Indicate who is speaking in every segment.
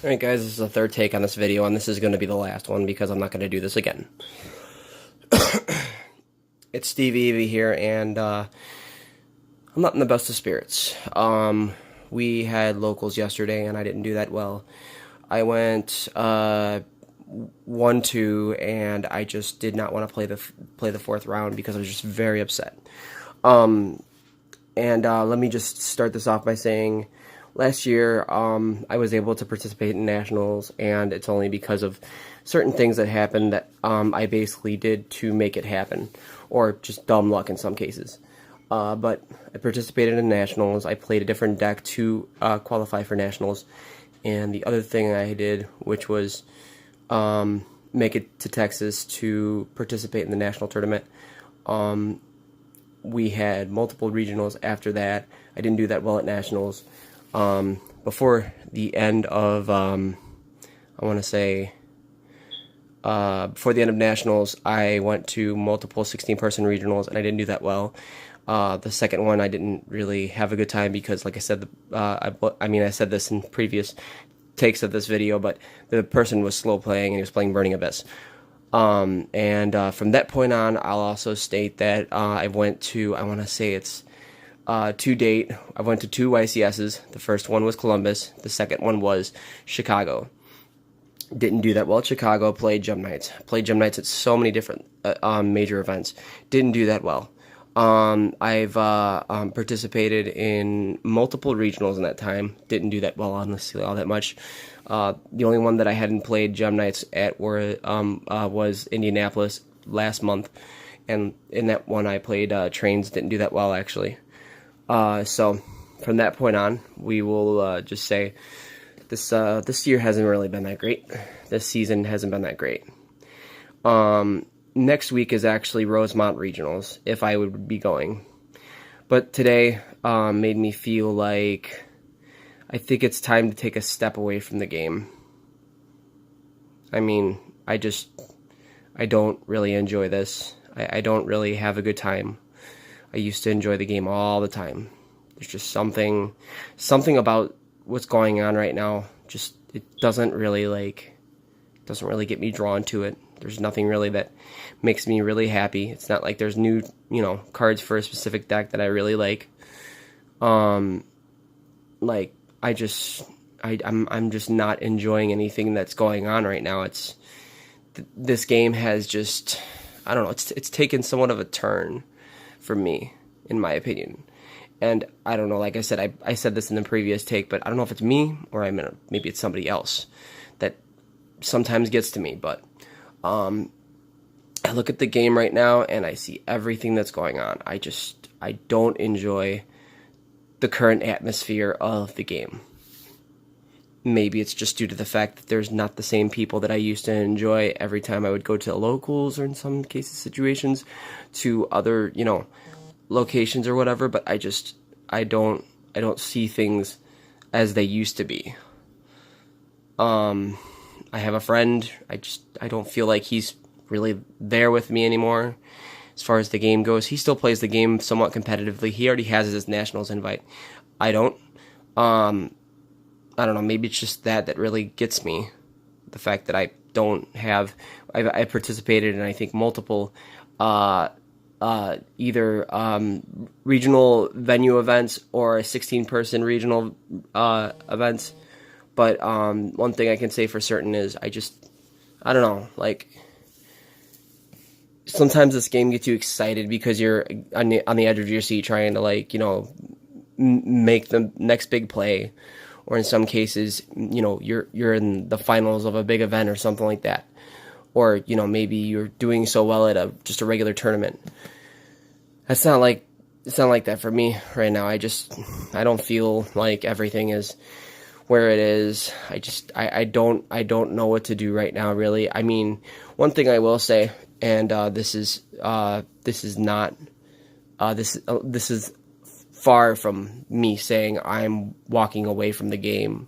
Speaker 1: Alright guys, this is the third take on this video, and this is going to be the last one because I'm not going to do this again. It's Stevie eevee here, and I'm not in the best of spirits. We had locals yesterday, and I didn't do that well. I went 1-2, and I just did not want to play the fourth round because I was just very upset. Let me just start this off by saying, last year, I was able to participate in nationals, and it's only because of certain things that happened that I basically did to make it happen, or just dumb luck in some cases. But I participated in nationals. I played a different deck to qualify for nationals, and the other thing I did, which was make it to Texas to participate in the national tournament. We had multiple regionals after that. I didn't do that well at nationals. Before the end of, before the end of nationals, I went to multiple 16-person regionals, and I didn't do that well. The second one, I didn't really have a good time because, like I said, I said this in previous takes of this video, but the person was slow playing, and he was playing Burning Abyss. From that point on, I'll also state that I went to, to date, I went to 2 YCSs. The first one was Columbus. The second one was Chicago. Didn't do that well at Chicago. Played Gem Nights. Played Gem Nights at so many different major events. Didn't do that well. I've participated in multiple regionals in that time. Didn't do that well, honestly, all that much. The only one that I hadn't played Gem Nights at was Indianapolis last month. And in that one I played Trains. Didn't do that well, actually. So from that point on, we will just say this year hasn't really been that great. This season hasn't been that great. Next week is actually Rosemont Regionals, if I would be going. But today made me feel like I think it's time to take a step away from the game. I mean, I don't really enjoy this. I don't really have a good time. I used to enjoy the game all the time. There's just something about what's going on right now. Just it doesn't really get me drawn to it. There's nothing really that makes me really happy. It's not like there's new, cards for a specific deck that I really like. I'm just not enjoying anything that's going on right now. This game has just, I don't know, it's taken somewhat of a turn for me, in my opinion. And I don't know, like I said, I said this in the previous take, but I don't know if it's me or maybe it's somebody else that sometimes gets to me. But I look at the game right now and I see everything that's going on. I don't enjoy the current atmosphere of the game. Maybe it's just due to the fact that there's not the same people that I used to enjoy every time I would go to locals, or in some cases situations to other, locations or whatever, but I don't see things as they used to be. I have a friend, I don't feel like he's really there with me anymore as far as the game goes. He still plays the game somewhat competitively. He already has his nationals invite. I don't. I don't know, maybe it's just that really gets me. The fact that I don't have, I participated in, I think, multiple either regional venue events or 16-person regional events. But one thing I can say for certain is I don't know, like, sometimes this game gets you excited because you're on the edge of your seat trying to, make the next big play. Or in some cases, you're in the finals of a big event or something like that. Or, maybe you're doing so well at just a regular tournament. It's not like that for me right now. I don't feel like everything is where it is. I don't know what to do right now, really. I mean, one thing I will say, and this is far from me saying I'm walking away from the game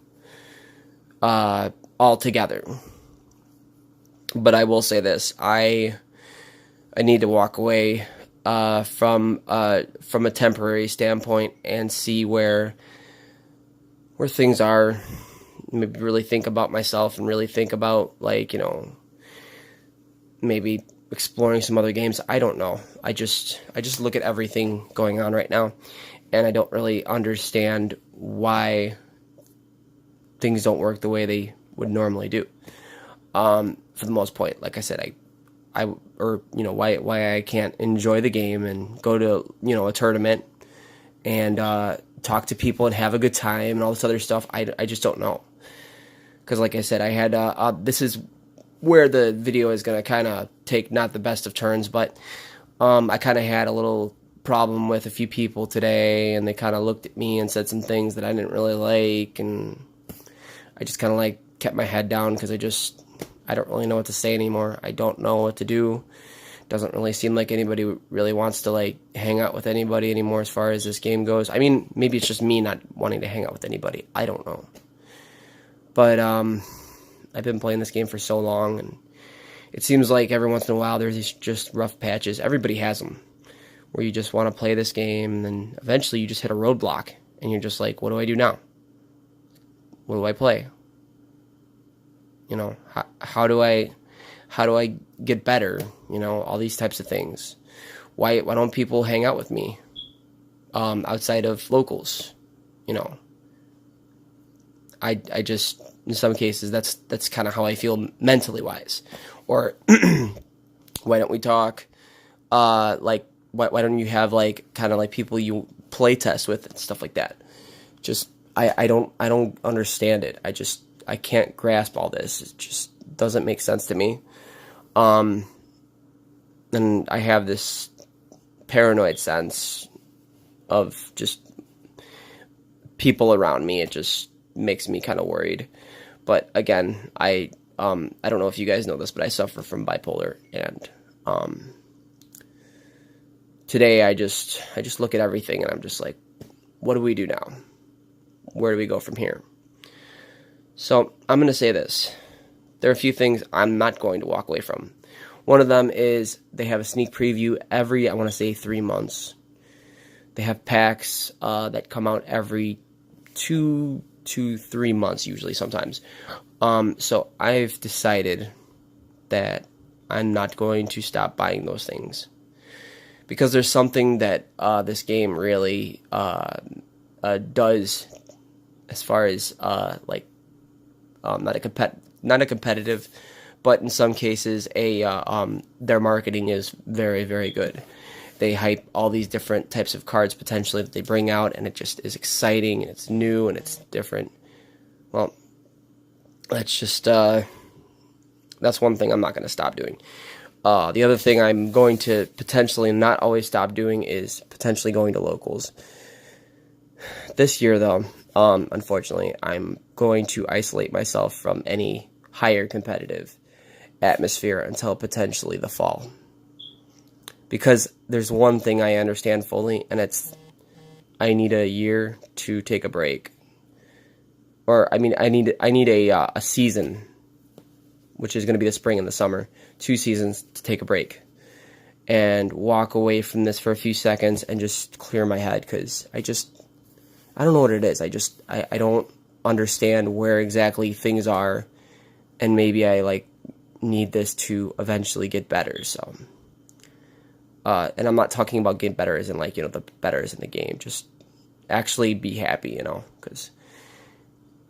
Speaker 1: altogether. But I will say this: I need to walk away from a temporary standpoint and see where things are maybe really think about myself and really think about, like, maybe exploring some other games. I don't know. I just look at everything going on right now, and I don't really understand why things don't work the way they would normally do. For the most part, like I said, why I can't enjoy the game and go to, a tournament and talk to people and have a good time and all this other stuff. I just don't know. Because like I said, I had this is where the video is going to kind of take not the best of turns, but I kind of had a little problem with a few people today, and they kind of looked at me and said some things that I didn't really like, and I just kind of like kept my head down because I don't really know what to say anymore. I don't know what to do. Doesn't really seem like anybody really wants to like hang out with anybody anymore as far as this game goes. I mean, maybe it's just me not wanting to hang out with anybody. I don't know. But I've been playing this game for so long, and it seems like every once in a while there's these just rough patches. Everybody has them, where you just want to play this game, and then eventually you just hit a roadblock, and you're just like, what do I do now? What do I play? How do I get better? All these types of things. Why don't people hang out with me outside of locals? I just, in some cases, that's kind of how I feel mentally wise. Or why don't we talk? Like why don't you have like kind of like people you play test with and stuff like that? Just I don't understand it. I can't grasp all this. It just doesn't make sense to me. And I have this paranoid sense of just people around me. It just makes me kind of worried. But again, I don't know if you guys know this, but I suffer from bipolar, and today I just look at everything and I'm just like, what do we do now? Where do we go from here? So I'm going to say this. There are a few things I'm not going to walk away from. One of them is they have a sneak preview every, I want to say, 3 months. They have packs that come out every 2 to 3 months, usually, sometimes. So I've decided that I'm not going to stop buying those things, because there's something that this game really does, as far as not a competitive, but in some cases their marketing is very, very good. They hype all these different types of cards potentially that they bring out, and it just is exciting, and it's new, and it's different. Well, that's just that's one thing I'm not going to stop doing. The other thing I'm going to potentially not always stop doing is potentially going to locals. This year, though, unfortunately, I'm going to isolate myself from any higher competitive atmosphere until potentially the fall. Because there's one thing I understand fully, and it's I need a year to take a break. Or, I need a season, which is going to be the spring and the summer. 2 seasons to take a break. And walk away from this for a few seconds and just clear my head, because I don't know what it is. I don't understand where exactly things are, and maybe I need this to eventually get better. So, and I'm not talking about get better as in the better as in the game. Just actually be happy, because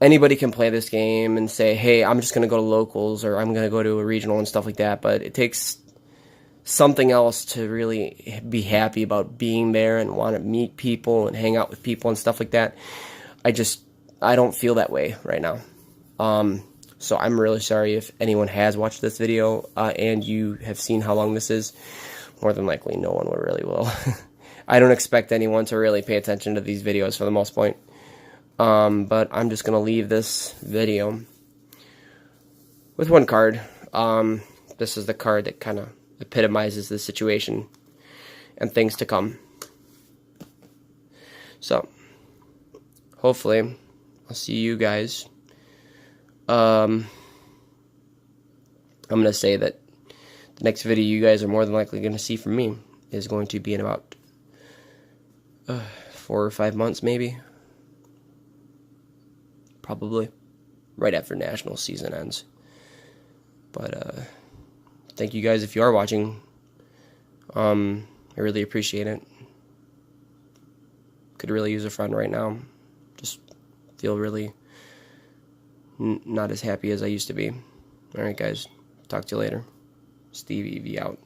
Speaker 1: anybody can play this game and say, hey, I'm just going to go to locals, or I'm going to go to a regional and stuff like that. But it takes something else to really be happy about being there and want to meet people and hang out with people and stuff like that. I don't feel that way right now. So I'm really sorry if anyone has watched this video and you have seen how long this is. More than likely, no one really will. I don't expect anyone to really pay attention to these videos for the most part. But I'm just going to leave this video with one card. This is the card that kind of epitomizes the situation and things to come. So, hopefully, I'll see you guys. I'm going to say that the next video you guys are more than likely going to see from me is going to be in about 4 or 5 months, maybe. Probably. right after national season ends. But thank you guys if you are watching. I really appreciate it. Could really use a friend right now. Just feel really not as happy as I used to be. Alright guys, talk to you later. Stevie, eevee out.